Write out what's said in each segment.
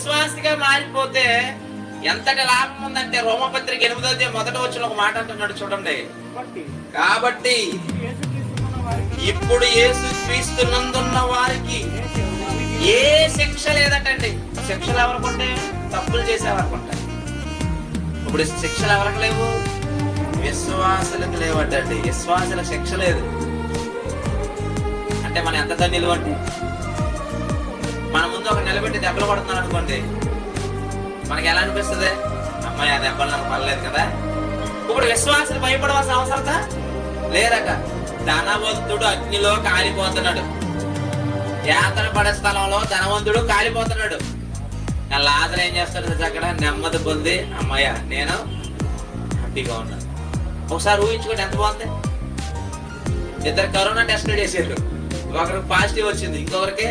విశ్వాసిగా మారిపోతే ఎంతటి లాభం ఉందంటే రోమపత్రిక 8వ అధ్యాయం మొదటి వచనంలో ఒక మాట అంటున్నాడు చూడండి. కాబట్టి ఇప్పుడు యేసు క్రీస్తునందున్న వారికి ఏ శిక్ష లేదటండి. శిక్షలు ఎవరికుంటే తప్పులు చేసేవారుకుంటాయి. ఇప్పుడు శిక్షలు ఎవరికి లేవు? విశ్వాసులకు లేవటండి. విశ్వాసుల శిక్ష లేదు అంటే మనం ఎంత ధన్యులు అంటే, మన ముందు ఒక నిలబెట్టి దెబ్బలు పడుతున్నాను అనుకోండి, మనకి ఎలా అనిపిస్తుంది? అమ్మాయి ఆ దెబ్బలు నాకు పడలేదు కదా. ఇప్పుడు విశ్వాసులు భయపడవలసిన అవసరత లేదట. ధనవంతుడు అగ్నిలో కాలిపోతున్నాడు, యాతన పడే స్థలంలో ధనవంతుడు కాలిపోతున్నాడు. లాజరు ఏం చేస్తాడు? అక్కడ నెమ్మది పొంది అమ్మాయ నేను హ్యాపీగా ఉన్నాను. ఒకసారి ఊహించుకోండి ఎంత బాగుంది. ఇద్దరు కరోనా టెస్టులు చేసారు, ఒకరికి పాజిటివ్ వచ్చింది, ఇంకొకరికి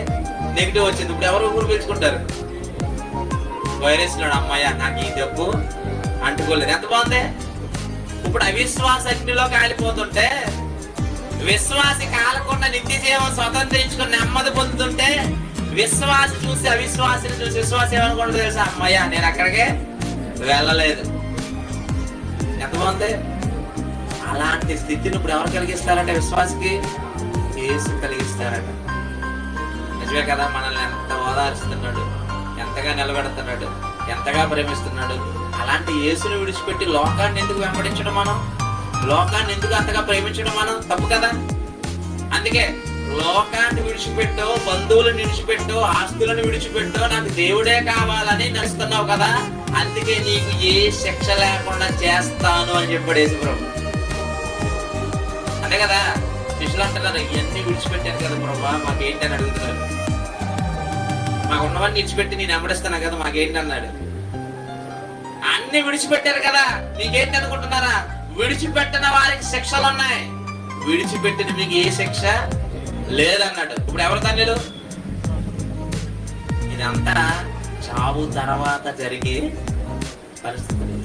నెగిటివ్ వచ్చింది. ఇప్పుడు ఎవరు ఊరు పీల్చుకుంటారు? వైరస్ లో అమ్మాయ నాకు ఈ దెబ్బు అంటుకోలేదు. ఎంత బాగుంది. ఇప్పుడు అవిశ్వాస అగ్నిలో కాలిపోతుంటే విశ్వాసి కాలకుండా నిత్య జీవం స్వతంత్రించుకుని నెమ్మది పొందుతుంటే విశ్వాసి చూసి అవిశ్వాసిని చూసి విశ్వాసం ఏమనుకుంటుంది తెలుసా? అమ్మయ్య నేను అక్కడికే వెళ్ళలేదు. ఎంత బాగుంది. అలాంటి స్థితిని ఇప్పుడు ఎవరు కలిగిస్తారంటే విశ్వాసికి యేసు కలిగిస్తారట. నిజమే కదా. మనల్ని ఎంత ఓదార్చుతున్నాడు, ఎంతగా నిలబెడుతున్నాడు, ఎంతగా ప్రేమిస్తున్నాడు. అలాంటి యేసుని విడిచిపెట్టి లోకాన్ని ఎందుకు వెంబడించడం? మనం లోకాన్ని ఎందుకు అంతగా ప్రేమించడం? మనం తప్పు కదా. అందుకే లోకాన్ని విడిచిపెట్టో, బంధువులను విడిచిపెట్టో, ఆస్తులను విడిచిపెట్టో, నాకు దేవుడే కావాలని నడుస్తున్నావు కదా. అందుకే నీకు ఏ శిక్ష లేకుండా చేస్తాను అని చెప్పాడు యేసు ప్రభు. అంతే కదా. శిష్యులు అంటున్నారు ఇవన్నీ విడిచిపెట్టాను కదా ప్రభా, మాకేంటి అని అడుగుతున్నారు. మాకు ఉన్నవన్నీ విడిచిపెట్టి నేను వెంబడిస్తాను కదా, మాకేంటి అన్నాడు. అన్ని విడిచిపెట్టారు కదా, నీకేంటి అనుకుంటున్నారా? విడిచిపెట్టిన వారికి శిక్షలు ఉన్నాయి, విడిచిపెట్టిన మీకు ఏ శిక్ష లేదన్నాడు. ఇప్పుడు ఎవరు ధన్యులు? ఇదంతా చావు తర్వాత జరిగే పరిస్థితులు.